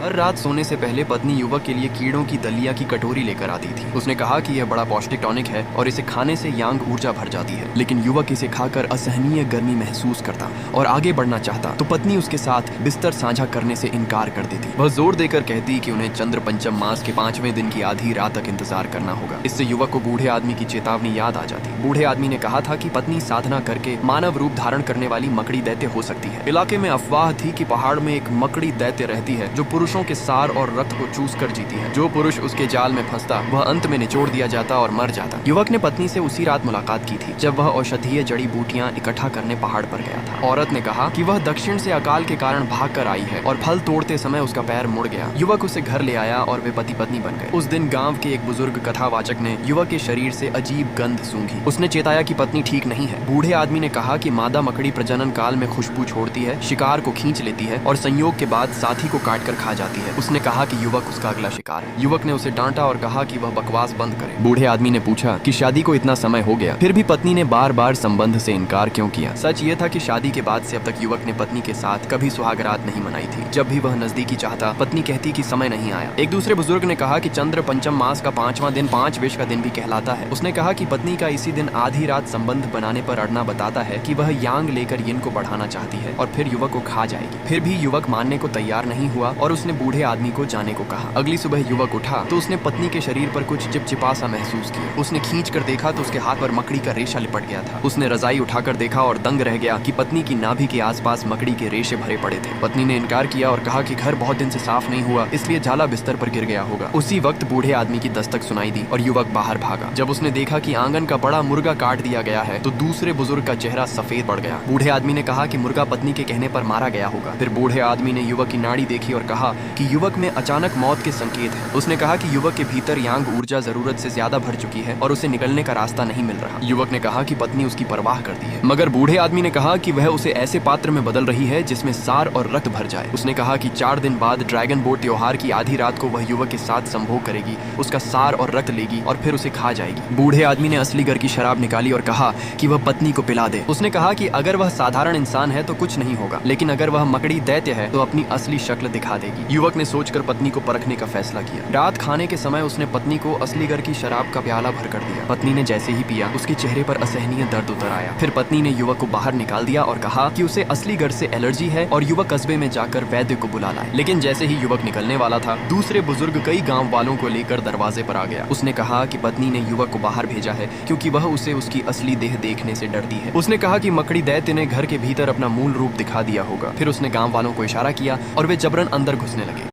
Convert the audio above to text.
हर रात सोने से पहले पत्नी युवक के लिए कीड़ों की दलिया की कटोरी लेकर आती थी। उसने कहा कि यह बड़ा पौष्टिक टॉनिक है और इसे खाने से यांग ऊर्जा भर जाती है। लेकिन युवक इसे खाकर असहनीय गर्मी महसूस करता और आगे बढ़ना चाहता तो पत्नी उसके साथ बिस्तर साझा करने से इनकार कर देती। वह जोर देकर कहती कि उन्हें चंद्र पंचम मास के 5वें दिन की आधी रात तक इंतजार करना होगा। इससे युवक को बूढ़े आदमी की चेतावनी याद आ जाती। बूढ़े आदमी ने कहा था कि पत्नी साधना करके मानव रूप धारण करने वाली मकड़ी दैत्य हो सकती है। इलाके में अफवाह थी कि पहाड़ में एक मकड़ी दैत्य रहती है जो पुरुषों के सार और रक्त को चूस कर जीती है। जो पुरुष उसके जाल में फंसता वह अंत में निचोड़ दिया जाता और मर जाता। युवक ने पत्नी से उसी रात मुलाकात की थी जब वह औषधीय जड़ी बूटियां इकट्ठा करने पहाड़ पर गया था। औरत ने कहा कि वह दक्षिण से अकाल के कारण भाग कर आई है और फल तोड़ते समय उसका पैर मुड़ गया। युवक उसे घर ले आया और वे पति पत्नी बन गए। उस दिन गांव के एक बुजुर्ग कथावाचक ने युवक के शरीर से अजीब गंध सूंघी। उसने चेताया कि पत्नी ठीक नहीं है। बूढ़े आदमी ने कहा कि मादा मकड़ी प्रजनन काल में खुशबू छोड़ती है, शिकार को खींच लेती है और संयोग के बाद साथी को काट कर खा जाती है। उसने कहा कि युवक उसका अगला शिकार है। युवक ने उसे डांटा और कहा कि वह बकवास बंद करे। बूढ़े आदमी ने पूछा कि शादी को इतना समय हो गया फिर भी पत्नी ने बार बार संबंध से इनकार क्यों किया। सच ये था कि शादी के बाद से अब तक युवक ने पत्नी के साथ कभी सुहागरात नहीं मनाई थी। जब भी वह नजदीकी चाहता पत्नी कहती कि समय नहीं आया। एक दूसरे बुजुर्ग ने कहा कि चंद्र पंचम मास का 5वां दिन 5 विष का दिन भी कहलाता है। उसने कहा कि पत्नी का इसी दिन आधी रात संबंध बनाने पर अड़ना बताता है कि वह यांग लेकर यिन को बढ़ाना चाहती है और फिर युवक को खा जाएगी। फिर भी युवक मानने को तैयार नहीं हुआ और उसने बूढ़े आदमी को जाने को कहा। अगली सुबह युवक उठा तो उसने पत्नी के शरीर पर कुछ चिपचिपा सा महसूस किया। उसने खींच कर देखा तो उसके हाथ पर मकड़ी का रेशा लिपट गया था। उसने रजाई उठाकर देखा और दंग रह गया कि पत्नी की नाभि के आसपास मकड़ी के रेशे भरे पड़े थे। पत्नी ने इनकार किया और कहा कि घर बहुत दिन से साफ नहीं हुआ इसलिए जाला बिस्तर पर गिर गया होगा। उसी वक्त बूढ़े आदमी की दस्तक सुनाई दी और युवक बाहर भागा। जब उसने देखा कि आंगन का बड़ा मुर्गा काट दिया गया है तो दूसरे बुजुर्ग का चेहरा सफेद पड़ गया। बूढ़े आदमी ने कहा कि मुर्गा पत्नी के कहने पर मारा गया होगा। फिर बूढ़े आदमी ने युवक की नाड़ी देखी और कहा कि युवक में अचानक मौत के संकेत हैं। उसने कहा कि युवक के भीतर यांग ऊर्जा जरूरत से ज्यादा भर चुकी है और उसे निकलने का रास्ता नहीं मिल रहा। युवक ने कहा कि पत्नी उसकी परवाह करती है मगर बूढ़े आदमी ने कहा कि वह उसे ऐसे पात्र में बदल रही है जिसमें सार और रक्त भर जाए। उसने कहा कि 4 दिन बाद ड्रैगन बोट त्योहार की आधी रात को वह युवक के साथ संभोग करेगी, उसका सार और रक्त लेगी और फिर उसे खा जाएगी। बूढ़े आदमी ने असली घर की शराब निकाली और कहा कि वह पत्नी को पिला दे। उसने कहा कि अगर वह साधारण इंसान है तो कुछ नहीं होगा लेकिन अगर वह मकड़ी दैत्य है तो अपनी असली शक्ल दिखा देगी। युवक ने सोचकर पत्नी को परखने का फैसला किया। रात खाने के समय उसने पत्नी को असली घर की शराब का प्याला भर कर दिया। पत्नी ने जैसे ही पिया उसके चेहरे पर असहनीय दर्द उतर आया। फिर पत्नी ने युवक को बाहर निकाल दिया और कहा कि उसे असली घर से एलर्जी है और युवक कस्बे में जाकर वैद्य को बुला लाए। लेकिन जैसे ही युवक निकलने वाला था दूसरे बुजुर्ग कई गांव वालों को लेकर दरवाजे पर आ गया। उसने कहा कि पत्नी ने युवक को बाहर भेजा है क्योंकि वह उसे उसकी असली देह देखने से डरती है। उसने कहा कि मकड़ी दैत्य ने घर के भीतर अपना मूल रूप दिखा दिया होगा। फिर उसने गांव वालों को इशारा किया और वे जबरन अंदर घुसने लगे।